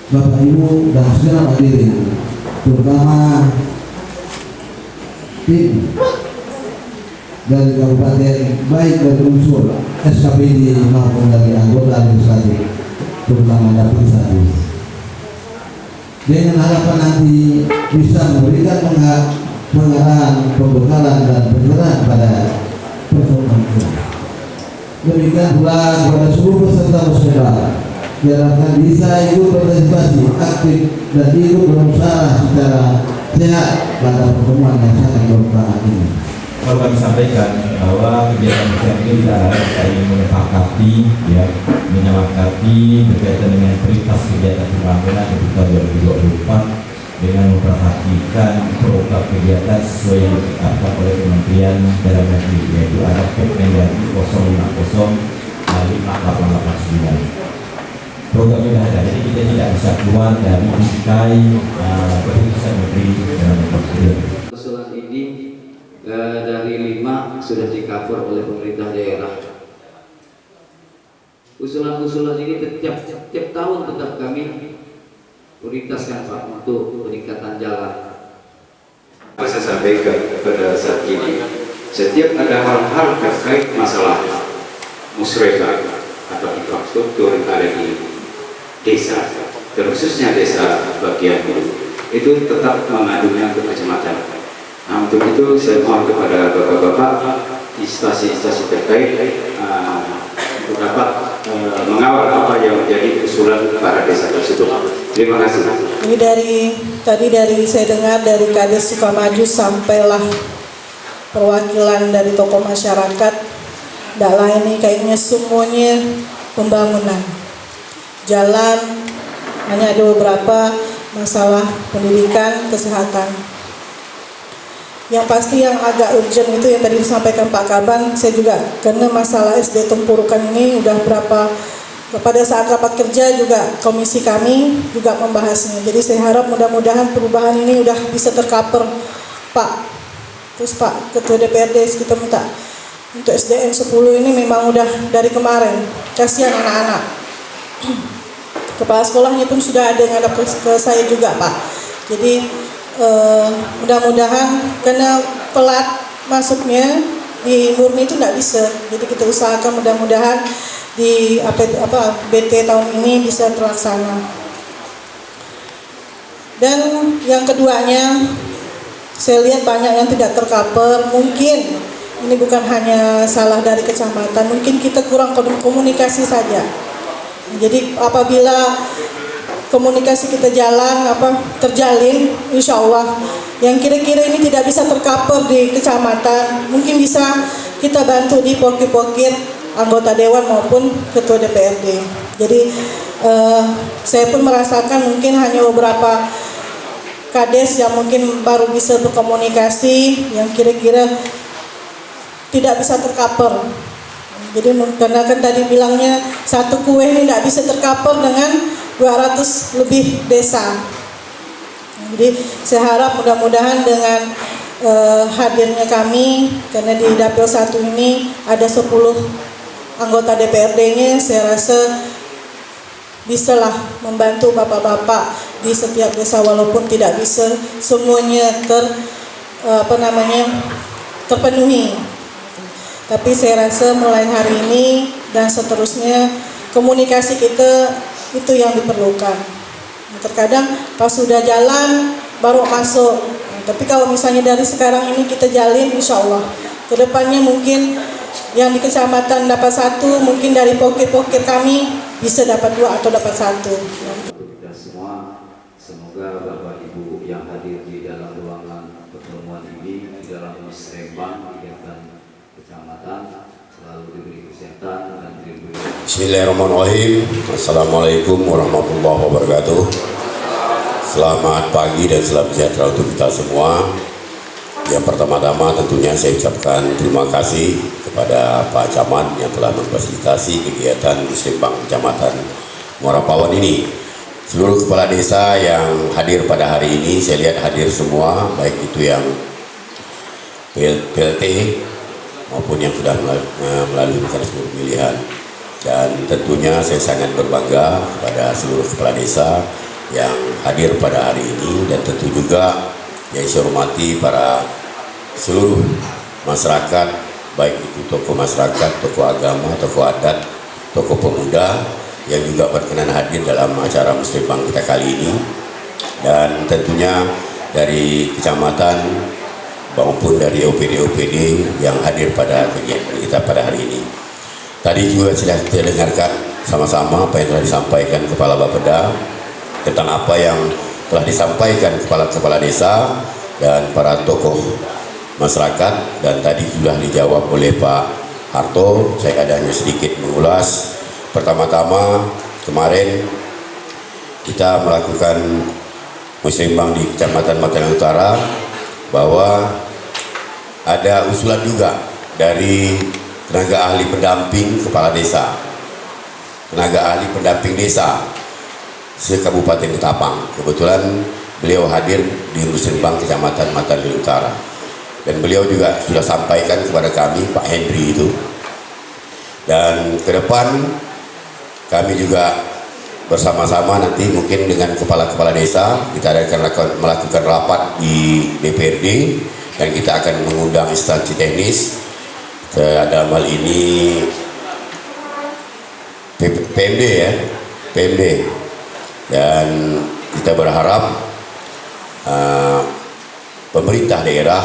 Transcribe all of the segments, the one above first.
Bapak Ibu dan segenap hadirin, terutama tim dari kabupaten, baik dari unsur SKPD maupun dari anggota administratif, terutama dapur satu, dengan harapan nanti bisa memberikan pengarahan, pembekalan dan pencerahan pada performa kita. Demikian pula kepada seluruh peserta musyawarah, diharapkan bisa ikut partisipasi aktif dan ikut berusaha secara sehat pada pertemuan yang sangat bermanfaat ini. Kalau kami sampaikan bahwa kegiatan ini kita ingin menyepakati, menyepakati berkaitan dengan prioritas kegiatan pembangunan di tahun 2024 dengan memperhatikan program kegiatan sesuai yang ditetapkan oleh Kementerian Dalam Negeri, yaitu ada Permendagri 050-5889. Program sudah ada, jadi kita tidak bisa keluar dari bingkai keputusan Menteri Dalam Negeri. Usulan ini dari 5 sudah di-cover oleh pemerintah daerah. Usulan-usulan ini tiap tahun tetap kami prioritaskan Pak untuk peningkatan jalan. Saya sampaikan pada saat ini, setiap ada hal-hal terkait masalah musreka atau infrastruktur yang ada di desa, terkhususnya desa bagian hulu, itu tetap mengadunya ke kecamatan. Nah, untuk itu saya mohon kepada bapak-bapak di stasiun-stasiun terkait untuk dapat mengawal apa yang menjadi usulan para desa tersebut. Terima kasih. Ini dari saya dengar dari Kades Sukamaju sampailah perwakilan dari tokoh masyarakat. Tidak lain ini kayaknya semuanya pembangunan. Jalan hanya ada beberapa masalah pendidikan, kesehatan. Yang pasti yang agak urgent itu yang tadi disampaikan Pak Kaban, saya juga karena masalah SD Tempurukan ini udah pada saat rapat kerja juga komisi kami juga membahasnya. Jadi saya harap mudah-mudahan perubahan ini udah bisa tercover Pak. Terus Pak Ketua DPRD kita minta untuk SDN 10 ini memang udah dari kemarin. Kasihan anak-anak. Kepala sekolahnya pun sudah ada yang ngadap ke saya juga Pak. Jadi mudah-mudahan karena pelat masuknya di murni itu tidak bisa. Jadi kita usahakan mudah-mudahan di BT tahun ini bisa terlaksana. Dan yang keduanya, saya lihat banyak yang tidak tercover. Mungkin ini bukan hanya salah dari kecamatan, mungkin kita kurang komunikasi saja. Jadi apabila komunikasi kita terjalin, insya Allah yang kira-kira ini tidak bisa tercover di kecamatan, mungkin bisa kita bantu di pokir-pokir anggota dewan maupun ketua DPRD. Jadi saya pun merasakan mungkin hanya beberapa kades yang mungkin baru bisa berkomunikasi yang kira-kira tidak bisa tercover. Jadi karena kan tadi bilangnya satu kue ini tidak bisa tercover dengan 200 lebih desa. Jadi saya harap mudah-mudahan dengan hadirnya kami, karena di Dapil 1 ini ada 10 anggota DPRD-nya, saya rasa bisalah membantu bapak-bapak di setiap desa walaupun tidak bisa semuanya terpenuhi. Tapi saya rasa mulai hari ini dan seterusnya komunikasi kita itu yang diperlukan. Terkadang pas sudah jalan baru masuk. Tapi kalau misalnya dari sekarang ini kita jalin, insya Allah kedepannya mungkin yang di kecamatan dapat 1, mungkin dari pokir-pokir kami bisa dapat 2 atau dapat 1. Kita semua, semoga Bapak Ibu yang hadir di dalam ruangan pertemuan ini di dalam musrembang kegiatan kecamatan selalu diberi kesehatan dan diberi. Bismillahirrahmanirrahim. Assalamualaikum warahmatullahi wabarakatuh. Selamat pagi dan salam sejahtera untuk kita semua. Yang pertama-tama tentunya saya ucapkan terima kasih kepada Pak Camat yang telah memfasilitasi kegiatan musrembang Kecamatan Muara Pawon ini. Seluruh kepala desa yang hadir pada hari ini, saya lihat hadir semua, baik itu yang PLT maupun yang sudah melalui mekanisme pemilihan. Dan tentunya saya sangat berbangga kepada seluruh kepala desa yang hadir pada hari ini, dan tentu juga yang saya hormati para seluruh masyarakat, baik itu tokoh masyarakat, tokoh agama, tokoh adat, tokoh pemuda yang juga berkenan hadir dalam acara musrembang kita kali ini, dan tentunya dari kecamatan maupun dari OPD-OPD yang hadir pada kegiatan kita pada hari ini. Tadi juga sudah kita dengarkan sama-sama apa yang telah disampaikan Kepala Bapeda tentang apa yang telah disampaikan kepala-kepala desa dan para tokoh masyarakat, dan tadi sudah dijawab oleh Pak Harto. Saya hanya sedikit mengulas. Pertama-tama, kemarin kita melakukan musrembang di Kecamatan Mataram Utara, bahwa ada usulan juga dari tenaga ahli pendamping kepala desa, tenaga ahli pendamping desa se-Kabupaten Ketapang. Kebetulan beliau hadir di musrembang Kecamatan Mataram Utara, dan beliau juga sudah sampaikan kepada kami, Pak Hendri itu. Dan ke depan kami juga bersama-sama nanti mungkin dengan kepala-kepala desa kita akan melakukan rapat di DPRD, dan kita akan mengundang instansi teknis, dalam hal ini PMD ya, PMD, dan kita berharap pemerintah daerah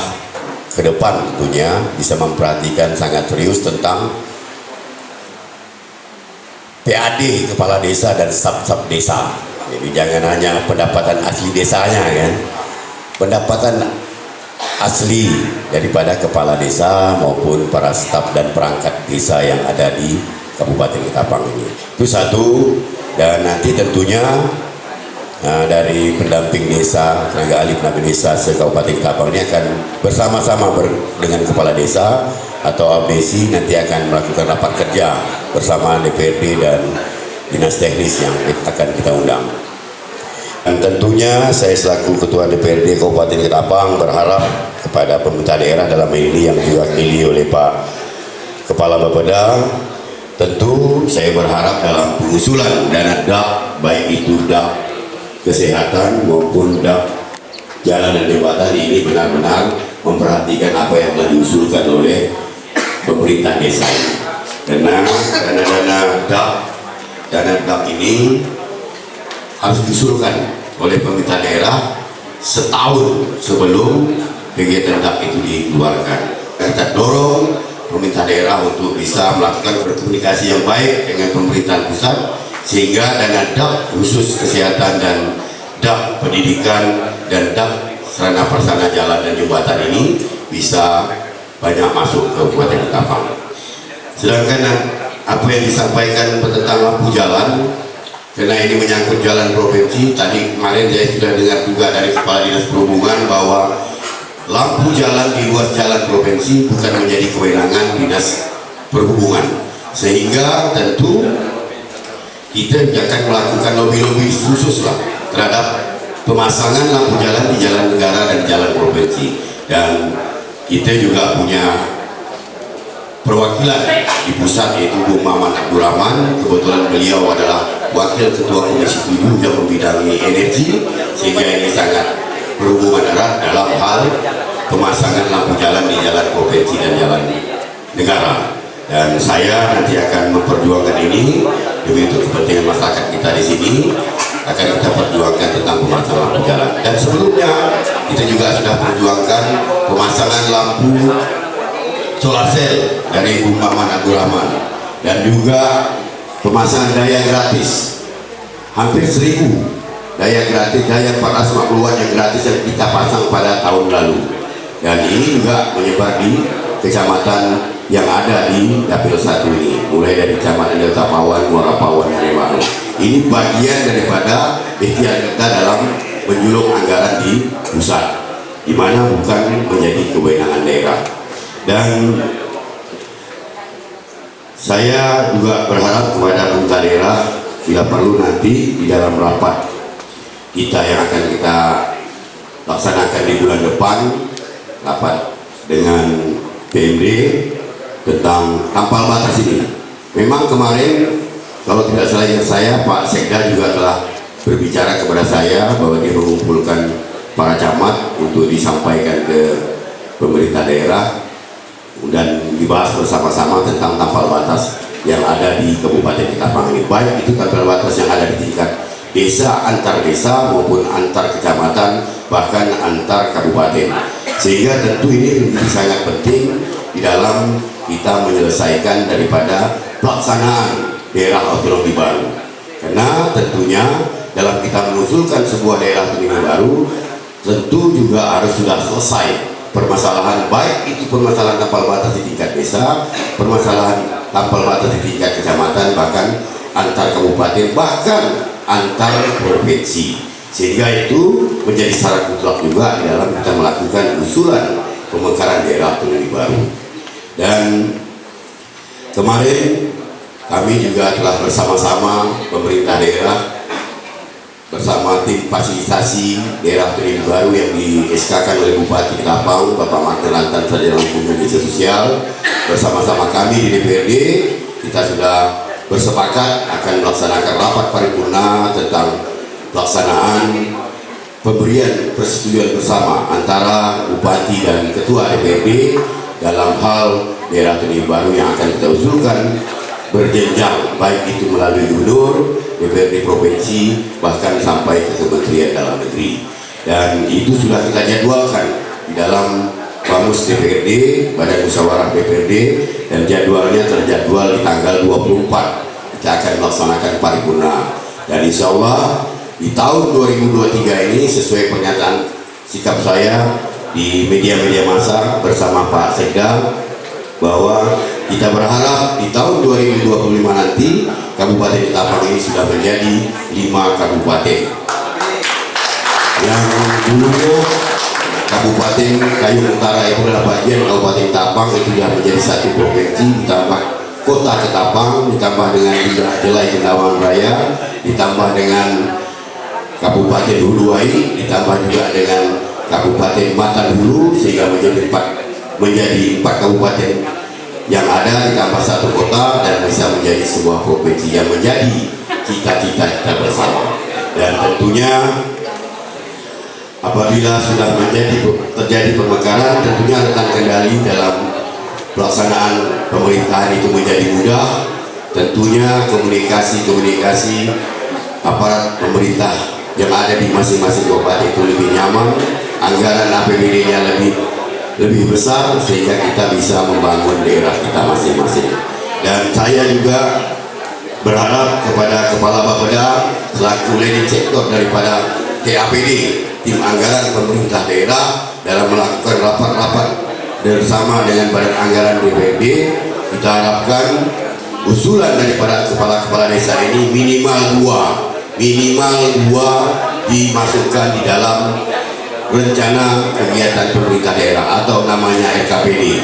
ke depan tentunya bisa memperhatikan sangat serius tentang PAD kepala desa dan staf-staf desa. Jadi jangan hanya pendapatan asli desanya kan, pendapatan asli daripada kepala desa maupun para staf dan perangkat desa yang ada di Kabupaten Ketapang ini. Itu satu. Dan nanti tentunya dari pendamping desa, tenaga ahli pendamping desa se-Kabupaten Ketapang ini akan bersama-sama dengan kepala desa atau ABC nanti akan melakukan rapat kerja bersama DPRD dan dinas teknis yang akan kita undang. Dan tentunya saya selaku Ketua DPRD Kabupaten Ketapang berharap kepada pemerintah daerah dalam ini yang diwakili oleh Pak Kepala Bapeda, tentu saya berharap dalam pengusulan dana DAP, baik itu DAP kesehatan maupun DAP jalan dan jembatan, ini benar-benar memperhatikan apa yang telah diusulkan oleh pemerintah desa ini. Karena dana DAP ini harus diusulkan oleh pemerintah daerah setahun sebelum kegiatan DAP itu dikeluarkan. Kita dorong pemerintah daerah untuk bisa melakukan berkomunikasi yang baik dengan pemerintahan pusat, sehingga dana DAP khusus kesehatan dan DAP pendidikan dan DAP sarana prasarana jalan dan jembatan ini bisa banyak masuk ke Kabupaten Ketapang. Sedangkan apa yang disampaikan tentang lampu jalan, karena ini menyangkut jalan provinsi, tadi kemarin saya sudah dengar juga dari Kepala Dinas Perhubungan bahwa lampu jalan di luar jalan provinsi bukan menjadi kewenangan Dinas Perhubungan, sehingga tentu kita akan melakukan lobby-lobby khusus lah terhadap pemasangan lampu jalan di jalan negara dan jalan provinsi. Dan kita juga punya perwakilan di pusat, yaitu Bung Maman Abdurrahman. Kebetulan beliau adalah Wakil Ketua Komisi 7 yang membidangi energi, sehingga ini sangat berhubungan erat dalam hal pemasangan lampu jalan di jalan provinsi dan jalan negara. Dan saya nanti akan memperjuangkan ini demi untuk kepentingan masyarakat kita di sini, akan kita perjuangkan tentang pemasangan lampu jalan. Dan sebelumnya kita juga sudah perjuangkan pemasangan lampu solar cell dari Bung Maman Abdurrahman, dan juga pemasangan daya gratis hampir 1000 daya gratis, daya 450 watt yang gratis yang kita pasang pada tahun lalu, dan ini juga menyebar di kecamatan yang ada di Dapil 1 ini, mulai dari Kecamatan Delta Pawan, Muara Pawan, dan Lewano. Ini bagian daripada ikhtiar kita dalam menjuluk anggaran di pusat, di mana bukan menjadi kewenangan daerah. Dan saya juga berharap kepada pemerintah daerah, bila perlu nanti di dalam rapat kita yang akan kita laksanakan di bulan depan, rapat dengan PMD tentang tampal batas ini. Memang kemarin kalau tidak salah ingat saya, Pak Sekda juga telah berbicara kepada saya bahwa dia mengumpulkan para camat untuk disampaikan ke pemerintah daerah dan dibahas bersama-sama tentang tampal batas yang ada di Kabupaten Ketapang ini, baik itu tampal batas yang ada di tingkat desa, antar desa maupun antar kecamatan, bahkan antar kabupaten. Sehingga tentu ini menjadi sangat penting di dalam kita menyelesaikan daripada pelaksanaan daerah otonomi baru. Karena tentunya dalam kita mengusulkan sebuah daerah otonomi baru, tentu juga harus sudah selesai permasalahan, baik itu permasalahan tampal batas di tingkat desa, permasalahan tampal batas di tingkat kecamatan, bahkan antar kabupaten, bahkan antar provinsi. Sehingga itu menjadi syarat mutlak juga di dalam kita melakukan usulan pemekaran daerah otonomi baru. Dan kemarin kami juga telah bersama-sama pemerintah daerah bersama tim fasilitasi daerah otonomi baru yang di-SK-kan oleh Bupati Ketapang, Bapak Martin Lantan Sarjana Hukum dan Desa Sosial, bersama-sama kami di DPRD kita sudah bersepakat akan melaksanakan rapat paripurna tentang pelaksanaan pemberian persetujuan bersama antara Bupati dan Ketua DPRD dalam hal daerah otonomi baru yang akan kita usulkan berjenjang, baik itu melalui gubernur, DPRD provinsi, bahkan sampai ke Kementerian Dalam Negeri. Dan itu sudah kita jadwalkan di dalam Bamus DPRD, Badan Musyawarah DPRD, dan jadwalnya terjadwal di tanggal 24 kita akan melaksanakan paripurna. Dan insya Allah di tahun 2023 ini sesuai pernyataan sikap saya di media-media massa bersama Pak Sekda, bahwa kita berharap di tahun 2025 nanti Kabupaten Ketapang ini sudah menjadi 5 kabupaten. Yang dulunya Kabupaten Kayun Utara itu adalah bagian Kabupaten Ketapang, itu sudah menjadi 1 provinsi, ditambah Kota Ketapang, ditambah dengan Jelai Kendawan Raya, ditambah dengan Kabupaten Huluwai, ditambah juga dengan Kabupaten Matan Hulu, sehingga menjadi 4 kabupaten yang ada, ditambah 1 kota, dan bisa menjadi sebuah provinsi yang menjadi cita-cita kita bersama. Dan tentunya apabila sudah terjadi pemekaran, tentunya rentang kendali dalam pelaksanaan pemerintahan itu menjadi mudah. Tentunya komunikasi aparat pemerintah yang ada di masing-masing kabupaten itu lebih nyaman, anggaran APBD-nya lebih besar, sehingga kita bisa membangun daerah kita masing-masing. Dan saya juga berharap kepada Kepala Bapeda selaku leading sektor daripada TAPD, tim anggaran pemerintah daerah, dalam melakukan rapat-rapat bersama dengan Badan Anggaran DPRD, kita harapkan usulan daripada kepala-kepala desa ini minimal 2 dimasukkan di dalam rencana kegiatan pemerintah daerah atau namanya RKPD.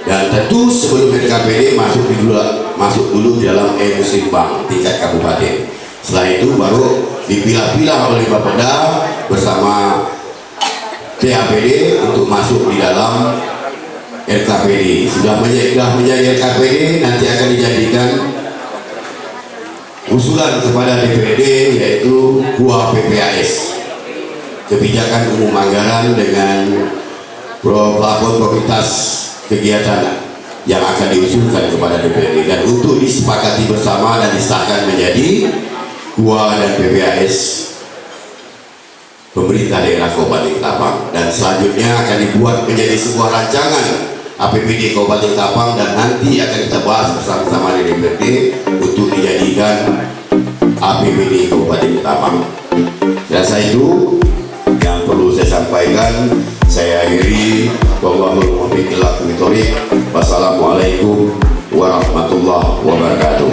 Dan tentu sebelum RKPD masuk dulu di dalam Muslimbang tingkat kabupaten. Setelah itu baru dipilah-pilah oleh Bapeda bersama TAPD untuk masuk di dalam RKPD. Sudah menjadi RKPD, nanti akan dijadikan usulan kepada DPRD, yaitu KUA PPAS, kebijakan umum anggaran dengan plafon prioritas kegiatan yang akan diusulkan kepada DPRD, dan untuk disepakati bersama dan disahkan menjadi KUA dan PPAS pemerintah daerah Kabupaten Ketapang. Dan selanjutnya akan dibuat menjadi sebuah rancangan APBD Kabupaten Ketapang, dan nanti akan kita bahas bersama-sama di DPRD untuk dijadikan APBD Kabupaten Ketapang. Dan saya itu yang perlu saya sampaikan. Saya akhiri, wallahul muwaffiq ila aqwamit thoriq. Wassalamualaikum warahmatullahi wabarakatuh.